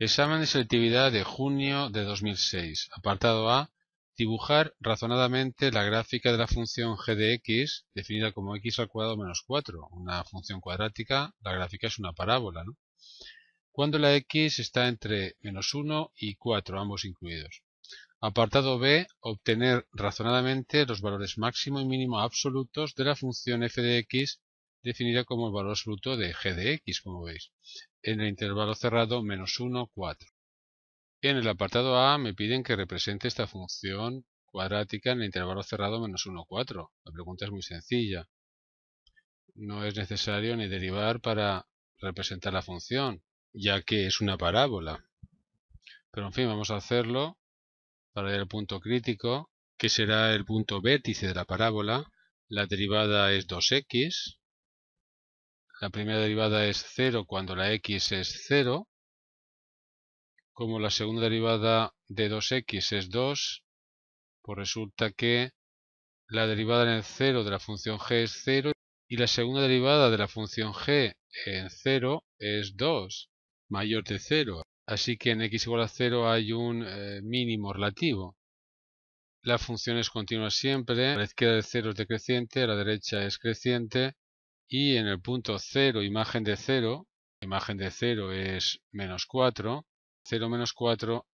Examen de selectividad de junio de 2006. Apartado A. Dibujar razonadamente la gráfica de la función g de x, definida como x al cuadrado menos 4. Una función cuadrática, la gráfica es una parábola, ¿no? Cuando la x está entre menos 1 y 4, ambos incluidos. Apartado B. Obtener razonadamente los valores máximo y mínimo absolutos de la función f de x, definida como el valor absoluto de g de x, como veis, en el intervalo cerrado menos 1, 4. En el apartado A me piden que represente esta función cuadrática en el intervalo cerrado menos 1, 4. La pregunta es muy sencilla. No es necesario ni derivar para representar la función, ya que es una parábola. Pero en fin, vamos a hacerlo para ir al punto crítico, que será el punto vértice de la parábola. La derivada es 2x. La primera derivada es 0 cuando la x es 0. Como la segunda derivada de 2x es 2, pues resulta que la derivada en el 0 de la función g es 0 y la segunda derivada de la función g en 0 es 2, mayor de 0. Así que en x igual a 0 hay un mínimo relativo. La función es continua siempre, a la izquierda del 0 es decreciente, a la derecha es creciente, y en el punto 0, imagen de 0 es menos 4, 0 menos 4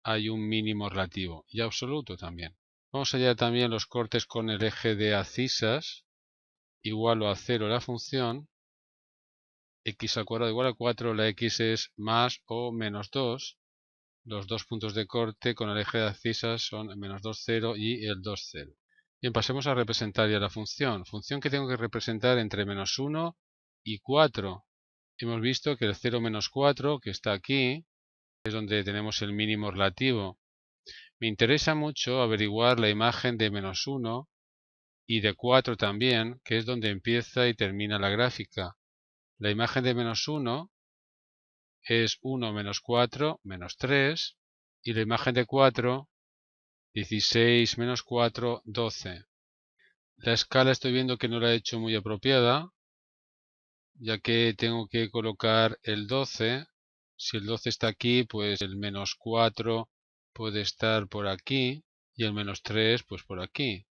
hay un mínimo relativo, y absoluto también. Vamos a hallar también los cortes con el eje de abscisas, igual o a 0 la función, x al cuadrado igual a 4, la x es más o menos 2, los dos puntos de corte con el eje de abscisas son el menos 2, 0 y el 2, 0. Bien, pasemos a representar ya la función. Función que tengo que representar entre menos 1 y 4. Hemos visto que el 0 menos 4, que está aquí, es donde tenemos el mínimo relativo. Me interesa mucho averiguar la imagen de menos 1 y de 4 también, que es donde empieza y termina la gráfica. La imagen de menos 1 es 1 menos 4 menos 3, y la imagen de 4, 16 menos 4, 12. La escala estoy viendo que no la he hecho muy apropiada, ya que tengo que colocar el 12. Si el 12 está aquí, pues el menos 4 puede estar por aquí y el menos 3 pues por aquí.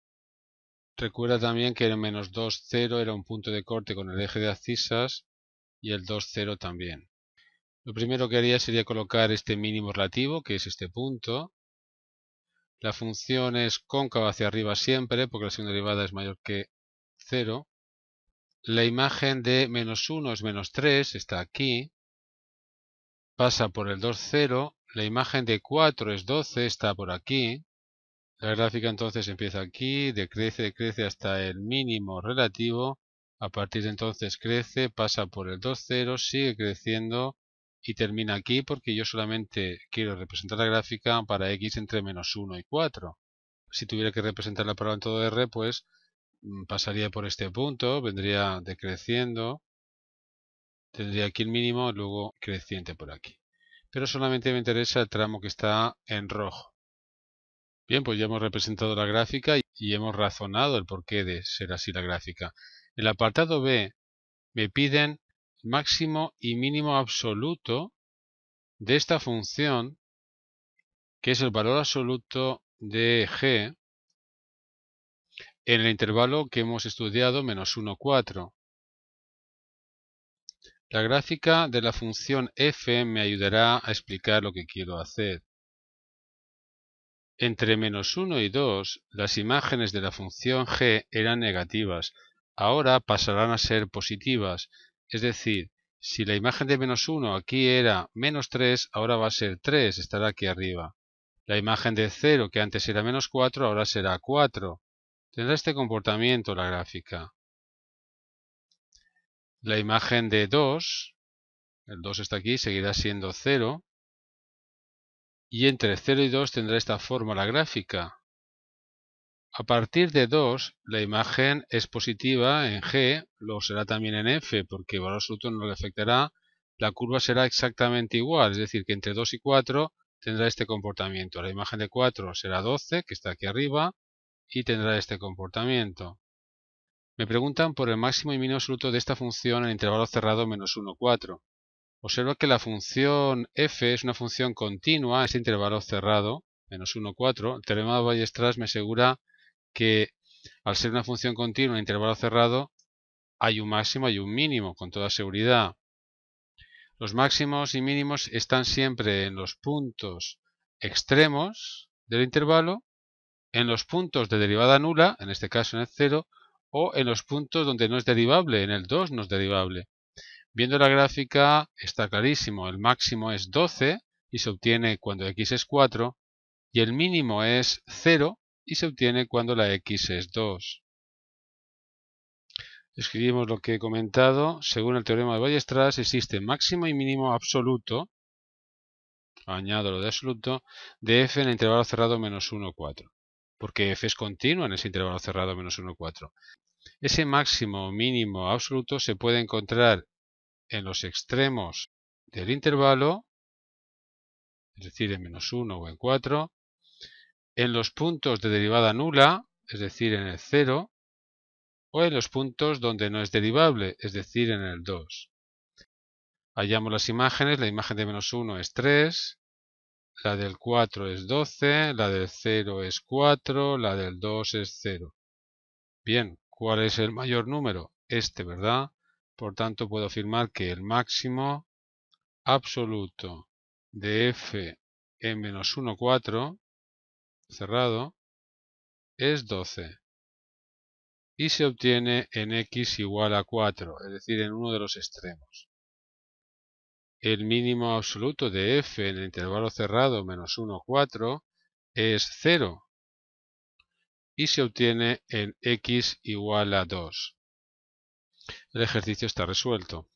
Recuerda también que el menos 2, 0 era un punto de corte con el eje de abscisas y el 2, 0 también. Lo primero que haría sería colocar este mínimo relativo, que es este punto. La función es cóncava hacia arriba siempre, porque la segunda derivada es mayor que 0. La imagen de menos 1 es menos 3, está aquí. Pasa por el 2, 0. La imagen de 4 es 12, está por aquí. La gráfica entonces empieza aquí, decrece hasta el mínimo relativo. A partir de entonces crece, pasa por el 2, 0, sigue creciendo y termina aquí porque yo solamente quiero representar la gráfica para x entre menos 1 y 4. Si tuviera que representarla para en todo R, pues pasaría por este punto, vendría decreciendo, tendría aquí el mínimo, luego creciente por aquí. Pero solamente me interesa el tramo que está en rojo. Bien, pues ya hemos representado la gráfica y hemos razonado el porqué de ser así la gráfica. En el apartado B me piden máximo y mínimo absoluto de esta función, que es el valor absoluto de g en el intervalo que hemos estudiado, menos 1, 4. La gráfica de la función f me ayudará a explicar lo que quiero hacer. Entre menos 1 y 2, las imágenes de la función g eran negativas. Ahora pasarán a ser positivas. Es decir, si la imagen de menos 1 aquí era menos 3, ahora va a ser 3, estará aquí arriba. La imagen de 0, que antes era menos 4, ahora será 4. Tendrá este comportamiento la gráfica. La imagen de 2, el 2 está aquí, seguirá siendo 0. Y entre 0 y 2 tendrá esta forma la gráfica. A partir de 2, la imagen es positiva en G, lo será también en F, porque el valor absoluto no le afectará. La curva será exactamente igual, es decir, que entre 2 y 4 tendrá este comportamiento. La imagen de 4 será 12, que está aquí arriba, y tendrá este comportamiento. Me preguntan por el máximo y mínimo absoluto de esta función en intervalo cerrado menos 1, 4. Observa que la función f es una función continua, es intervalo cerrado, menos 1, 4. El teorema de Weierstrass me asegura que al ser una función continua en intervalo cerrado, hay un máximo, hay un mínimo, con toda seguridad. Los máximos y mínimos están siempre en los puntos extremos del intervalo, en los puntos de derivada nula, en este caso en el 0, o en los puntos donde no es derivable, en el 2 no es derivable. Viendo la gráfica está clarísimo, el máximo es 12 y se obtiene cuando x es 4, y el mínimo es 0 y se obtiene cuando la x es 2. Escribimos lo que he comentado. Según el teorema de Weierstrass existe máximo y mínimo absoluto, añado lo de absoluto, de f en el intervalo cerrado menos 1, 4. Porque f es continua en ese intervalo cerrado menos 1, 4. Ese máximo mínimo absoluto se puede encontrar en los extremos del intervalo, es decir, en menos 1 o en 4, en los puntos de derivada nula, es decir, en el 0, o en los puntos donde no es derivable, es decir, en el 2. Hallamos las imágenes, la imagen de menos 1 es 3, la del 4 es 12, la del 0 es 4, la del 2 es 0. Bien, ¿cuál es el mayor número? Este, ¿verdad? Por tanto, puedo afirmar que el máximo absoluto de f en menos 1, 4, cerrado, es 12. Y se obtiene en x igual a 4, es decir, en uno de los extremos. El mínimo absoluto de f en el intervalo cerrado menos 1, 4 es 0 y se obtiene en x igual a 2. El ejercicio está resuelto.